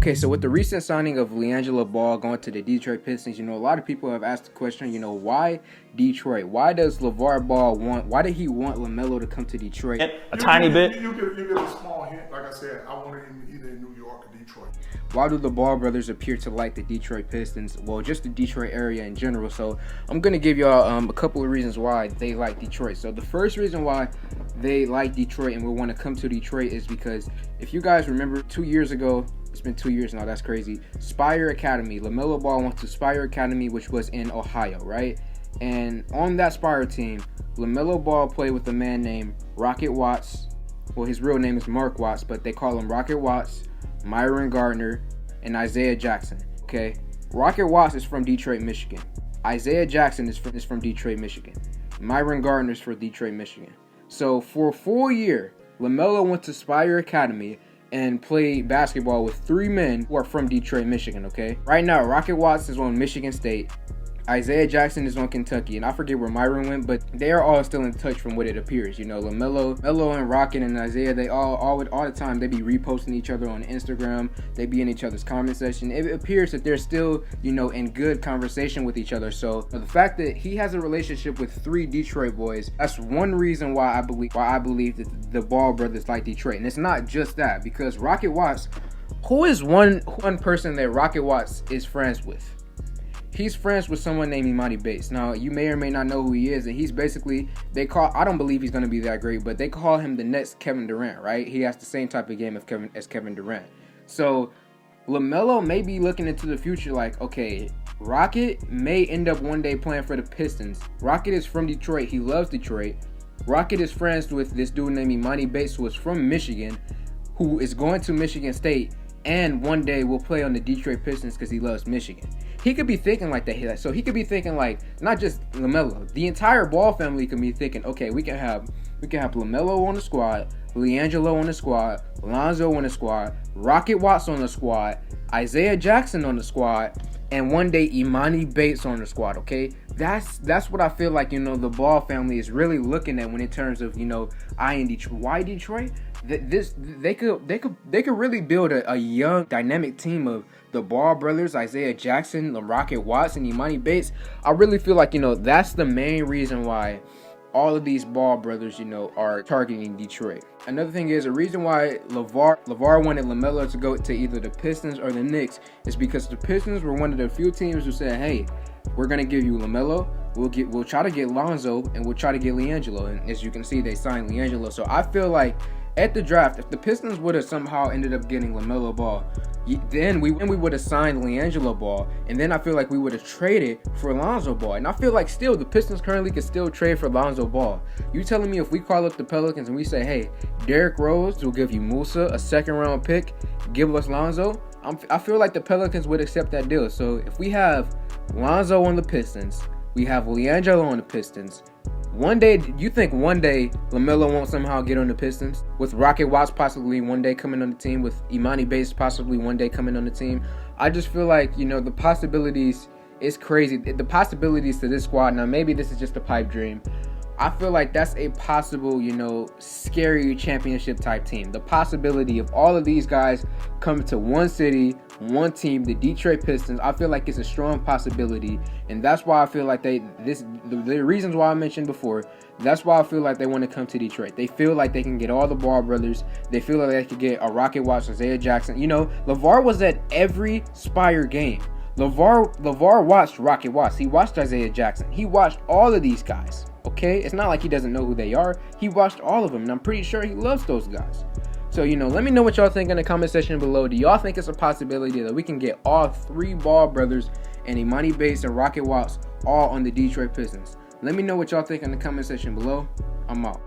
Okay, so with the recent signing of LiAngelo Ball going to the Detroit Pistons, a lot of people have asked the question, why Detroit? Why does LeVar Ball why did he want LaMelo to come to Detroit? A tiny bit. You get a small hint. Like I said, I wanted him either in New York or Detroit. Why do the Ball brothers appear to like the Detroit Pistons? Well, just the Detroit area in general. So I'm going to give y'all a couple of reasons why they like Detroit. So the first reason why they like Detroit and will want to come to Detroit is because if you guys remember 2 years ago, it's been 2 years now, that's crazy, Spire Academy, LaMelo Ball went to Spire Academy, which was in Ohio, right? And on that Spire team, LaMelo Ball played with a man named Rocket Watts. Well, his real name is Mark Watts, but they call him Rocket Watts, Myron Gardner, and Isaiah Jackson. Okay, Rocket Watts is from Detroit, Michigan. Isaiah Jackson is from Detroit, Michigan. Myron Gardner is from Detroit, Michigan. So for a full year, LaMelo went to Spire Academy and played basketball with 3 men who are from Detroit, Michigan, okay? Right now, Rocket Watts is on Michigan State. Isaiah Jackson is on Kentucky, and I forget where Myron went, but they are all still in touch from what it appears. LaMelo and Rocket and Isaiah, they all the time, they be reposting each other on Instagram. They be in each other's comment section. It appears that they're still, in good conversation with each other. So the fact that he has a relationship with 3 Detroit boys, that's one reason why I believe that the Ball brothers like Detroit. And it's not just that, because Rocket Watts, who is one person that Rocket Watts is friends with? He's friends with someone named Imani Bates. Now, you may or may not know who he is, and he's basically, I don't believe he's going to be that great, but they call him the next Kevin Durant, right? He has the same type of game as Kevin Durant. So, LaMelo may be looking into the future like, okay, Rocket may end up one day playing for the Pistons. Rocket is from Detroit. He loves Detroit. Rocket is friends with this dude named Imani Bates, who is from Michigan, who is going to Michigan State, and one day will play on the Detroit Pistons because he loves Michigan. He could be thinking like that. So he could be thinking like, not just LaMelo, the entire Ball family could be thinking, okay, we can have LaMelo on the squad, LiAngelo on the squad, Lonzo on the squad, Rocket Watts on the squad, Isaiah Jackson on the squad, and one day Imani Bates on the squad. Okay, that's what I feel like the Ball family is really looking at when in terms of eyeing Detroit. Why Detroit? They could really build a young dynamic team of the Ball brothers, Isaiah Jackson, the Rocket Watts, and Imani Bates. I really feel like that's the main reason why all of these Ball brothers are targeting Detroit. Another thing is, a reason why LeVar wanted LaMelo to go to either the Pistons or the Knicks is because the Pistons were one of the few teams who said, hey, we're gonna give you LaMelo, we'll try to get Lonzo, and we'll try to get LiAngelo. And as you can see, they signed LiAngelo. So I feel like at the draft, if the Pistons would have somehow ended up getting LaMelo Ball, then we would have signed LiAngelo Ball, and then I feel like we would have traded for Lonzo Ball. And I feel like still the Pistons currently could still trade for Lonzo Ball. You telling me if we call up the Pelicans and we say, hey, Derrick Rose will give you Musa, a 2nd round pick, give us Lonzo, I feel like the Pelicans would accept that deal. So if we have Lonzo on the Pistons, we have LiAngelo on the Pistons, you think one day LaMelo won't somehow get on the Pistons? With Rocket Watts possibly one day coming on the team, with Imani Bates possibly one day coming on the team. I just feel like, the possibilities is crazy. The possibilities to this squad, now maybe this is just a pipe dream. I feel like that's a possible, scary championship type team. The possibility of all of these guys coming to one city, one team, the Detroit Pistons, I feel like it's a strong possibility. And that's why I feel like the reasons why I mentioned before, that's why I feel like they want to come to Detroit. They feel like they can get all the Ball brothers. They feel like they could get a Rocket Watts, Isaiah Jackson. LeVar was at every Spire game. LeVar watched Rocket Watts. He watched Isaiah Jackson. He watched all of these guys. Okay, it's not like he doesn't know who they are. He watched all of them, and I'm pretty sure he loves those guys. So, let me know what y'all think in the comment section below. Do y'all think it's a possibility that we can get all 3 Ball brothers and Imani Bates and Rocket Watts all on the Detroit Pistons? Let me know what y'all think in the comment section below. I'm out.